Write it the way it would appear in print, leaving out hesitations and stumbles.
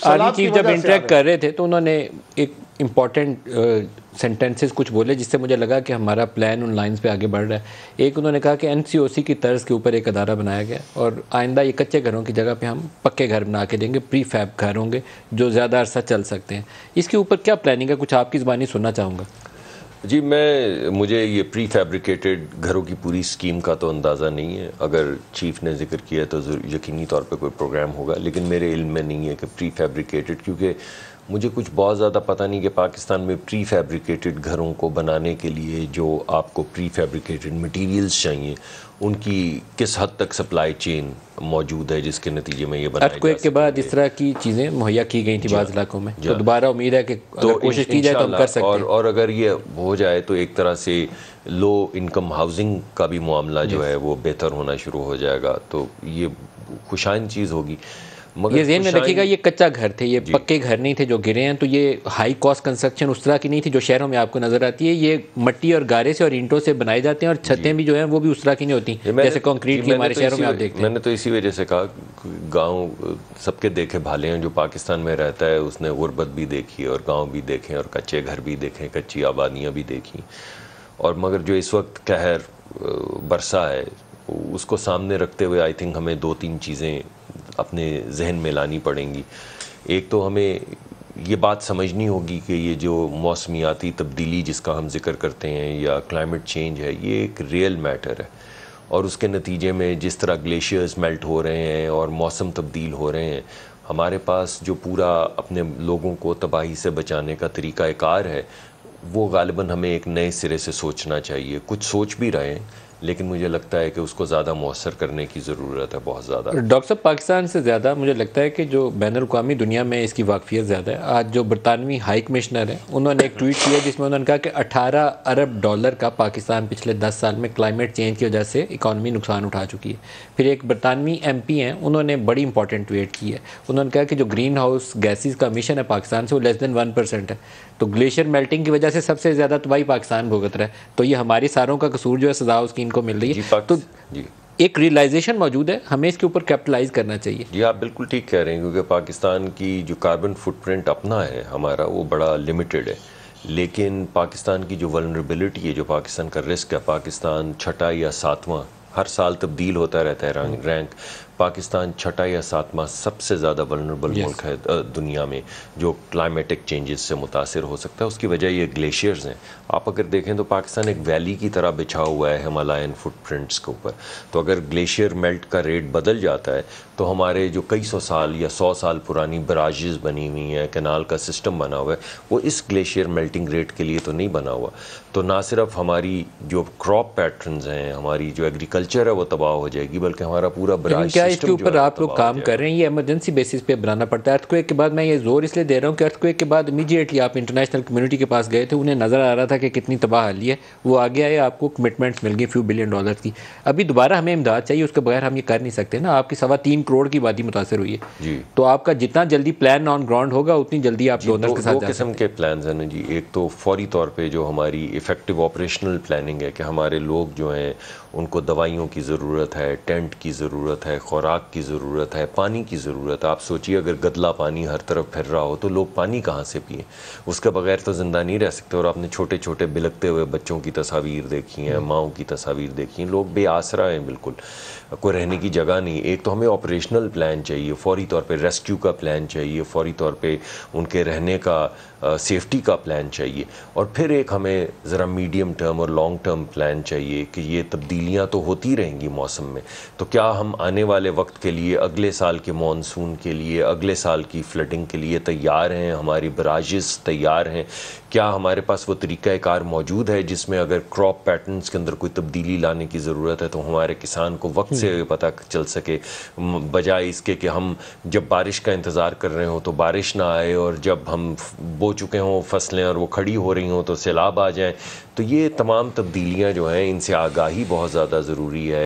Army chief جب interact کر رہے تھے تو انہوں نے ایک امپورٹنٹ سینٹنسز کچھ بولے جس سے مجھے لگا کہ ہمارا پلان ان لائنز پہ آگے بڑھ رہا ہے. ایک انہوں نے کہا کہ NCOC کی طرز کے اوپر ایک ادارہ بنایا گیا اور آئندہ یہ کچے گھروں کی جگہ پہ ہم پکے گھر بنا کے دیں گے, پری فیب گھر ہوں گے جو زیادہ عرصہ چل سکتے ہیں. اس کے اوپر کیا پلاننگ ہے؟ کچھ آپ کی زبانی سننا چاہوں گا. جی مجھے یہ پری فیبریکیٹڈ گھروں کی پوری اسکیم کا تو اندازہ نہیں ہے. اگر چیف نے ذکر کیا تو یقینی طور پہ کوئی پروگرام ہوگا, لیکن میرے علم میں نہیں ہے کہ پری فیبریکیٹڈ, کیونکہ مجھے کچھ بہت زیادہ پتہ نہیں کہ پاکستان میں پری فیبریکیٹڈ گھروں کو بنانے کے لیے جو آپ کو پری فیبریکیٹڈ مٹیریلز چاہیے ان کی کس حد تک سپلائی چین موجود ہے جس کے نتیجے میں یہ بنایا جا سکتا ہے. ارتھکویک کے بعد اس طرح کی چیزیں مہیا کی گئی تھیں بعض علاقوں میں, تو دوبارہ امید ہے کہ اگر کوشش کی جائے تو ہم کر سکتے ہیں. اور اگر یہ ہو جائے تو ایک طرح سے لو انکم ہاؤسنگ کا بھی معاملہ جو ہے وہ بہتر ہونا شروع ہو جائے گا, تو یہ خوشائن چیز ہوگی. یہ ذہن میں رکھیے گا یہ کچا گھر تھے, یہ پکے گھر نہیں تھے جو گرے ہیں, تو یہ ہائی کاسٹ کنسٹرکشن اس طرح کی نہیں تھی جو شہروں میں آپ کو نظر آتی ہے. یہ مٹی اور گارے سے اور اینٹوں سے بنائے جاتے ہیں, اور چھتیں بھی جو ہیں وہ بھی اس طرح کی نہیں ہوتی جیسے کنکریٹ کی ہمارے شہروں میں آپ دیکھتے ہیں. میں نے تو اسی وجہ سے کہا گاؤں سب کے دیکھے بھالے ہیں. جو پاکستان میں رہتا ہے اس نے غربت بھی دیکھی اور گاؤں بھی دیکھیں اور کچے گھر بھی دیکھیں, کچی آبادیاں بھی دیکھیں, اور مگر جو اس وقت قہر برسا ہے اس کو سامنے رکھتے ہوئے آئی تھنک ہمیں 2-3 چیزیں اپنے ذہن میں لانی پڑیں گی. ایک تو ہمیں یہ بات سمجھنی ہوگی کہ یہ جو موسمیاتی تبدیلی جس کا ہم ذکر کرتے ہیں یا کلائمیٹ چینج ہے, یہ ایک ریئل میٹر ہے, اور اس کے نتیجے میں جس طرح گلیشیئرز میلٹ ہو رہے ہیں اور موسم تبدیل ہو رہے ہیں, ہمارے پاس جو پورا اپنے لوگوں کو تباہی سے بچانے کا طریقہ کار ہے وہ غالباً ہمیں ایک نئے سرے سے سوچنا چاہیے. کچھ سوچ بھی رہے ہیں لیکن مجھے لگتا ہے کہ اس کو زیادہ مؤثر کرنے کی ضرورت ہے, بہت زیادہ. ڈاکٹر صاحب پاکستان سے زیادہ مجھے لگتا ہے کہ جو بین الاقوامی دنیا میں اس کی واقفیت زیادہ ہے. آج جو برطانوی ہائی کمشنر ہیں انہوں نے ایک ٹویٹ کیا جس میں انہوں نے کہا کہ $18 ارب کا پاکستان پچھلے 10 سال میں کلائمیٹ چینج کی وجہ سے اکانومی نقصان اٹھا چکی ہے. پھر ایک برطانوی MP ہیں, انہوں نے بڑی امپورٹنٹ ٹویٹ کی ہے. انہوں نے کہا کہ جو گرین ہاؤس گیسز کا امیشن ہے پاکستان سے وہ لیس دین 1% ہے, تو گلیشیئر میلٹنگ کی وجہ سے سب سے زیادہ تباہی پاکستان بھگت رہا ہے. تو یہ ہماری ساروں کا قصور جو ہے سزا اس کی ان کو مل رہی ہے. تو ایک ریئلائزیشن موجود ہے, ہمیں اس کے اوپر کیپٹلائز کرنا چاہیے. جی آپ بالکل ٹھیک کہہ رہے ہیں, کیونکہ پاکستان کی جو کاربن فٹ پرنٹ اپنا ہے ہمارا وہ بڑا لمیٹڈ ہے, لیکن پاکستان کی جو ولنریبلٹی ہے, جو پاکستان کا رسک ہے, پاکستان 6واں یا 7واں, ہر سال تبدیل ہوتا رہتا ہے رینک, پاکستان 6واں یا 7واں سب سے زیادہ ولنریبل ملک ہے دنیا میں جو کلائمیٹک چینجز سے متاثر ہو سکتا ہے. اس کی وجہ یہ گلیشیئرز ہیں. آپ اگر دیکھیں تو پاکستان ایک ویلی کی طرح بچھا ہوا ہے ہمالائن فٹ پرنٹس کے اوپر, تو اگر گلیشیئر میلٹ کا ریٹ بدل جاتا ہے تو ہمارے جو کئی 100 سال یا 100 سال پرانی براجز بنی ہوئی ہیں, کینال کا سسٹم بنا ہوا ہے, وہ اس گلیشیئر میلٹنگ ریٹ کے لیے تو نہیں بنا ہوا. تو نہ صرف ہماری جو کراپ پیٹرنز ہیں, ہماری جو ایگریکلچر ہے وہ تباہ ہو جائے گی, بلکہ ہمارا پورا براج سسٹم اس کے اوپر آپ لوگ کام کر رہے ہیں. یہ ایمرجنسی بیسس پہ بنانا پڑتا ہے. ارتھکویک کے بعد میں یہ زور اس لیے دے رہا ہوں کہ ارتھکویک کے بعد امیڈیٹلی آپ انٹرنیشنل کمیونٹی کے پاس گئے تھے, انہیں نظر آ رہا تھا کہ کتنی تباہ حالی ہے, وہ آگے آئے, آپ کو کمٹمنٹس مل گئی فیو بلین ڈالر کی. ابھی دوبارہ ہمیں امداد چاہیے, اس کے بغیر ہم یہ کر نہیں سکتے نا. آپ کی 3.25 کروڑ کی آبادی متاثر ہوئی ہے, تو آپ کا جتنا جلدی پلان آن گراؤنڈ ہوگا اتنی جلدی آپ ڈونرز کے ساتھ دو قسم کے پلانز ہیں جی. ایک تو فوری طور پہ جو ہماری ایفیکٹو آپریشنل پلاننگ ہے کہ ہمارے لوگ جو ہیں ان کو دوائیوں کی ضرورت ہے, ٹینٹ کی ضرورت ہے, خوراک کی ضرورت ہے, پانی کی ضرورت ہے. آپ سوچیے اگر گدلا پانی ہر طرف پھر رہا ہو تو لوگ پانی کہاں سے پئیں؟ اس کے بغیر تو زندہ نہیں رہ سکتے. اور آپ نے چھوٹے چھوٹے بلکتے ہوئے بچوں کی تصاویر دیکھی ہیں, ماؤں کی تصاویر دیکھی ہیں, لوگ بے آسرا ہیں, بالکل کوئی رہنے کی جگہ نہیں. ایک تو ہمیں آپریشنل پلان چاہیے, فوری طور پہ ریسکیو کا پلان چاہیے, فوری طور پہ ان کے رہنے کا سیفٹی کا پلان چاہیے, اور پھر ایک ہمیں ذرا میڈیم ٹرم اور لانگ ٹرم پلان چاہیے کہ یہ تبدیلیاں تو ہوتی رہیں گی موسم میں, تو کیا ہم آنے والے وقت کے لیے, اگلے سال کے مانسون کے لیے, اگلے سال کی فلڈنگ کے لیے تیار ہیں؟ ہماری براجز تیار ہیں؟ کیا ہمارے پاس وہ طریقہ کار موجود ہے جس میں اگر کراپ پیٹرنز کے اندر کوئی تبدیلی لانے کی ضرورت ہے تو ہمارے کسان کو وقت سے پتہ چل سکے, بجائے اس کے کہ ہم جب بارش کا انتظار کر رہے ہوں تو بارش نہ آئے, اور جب ہم بو چکے ہوں فصلیں اور وہ کھڑی ہو رہی ہوں تو سیلاب آ جائیں. تو یہ تمام تبدیلیاں جو ہیں ان سے آگاہی بہت زیادہ ضروری ہے.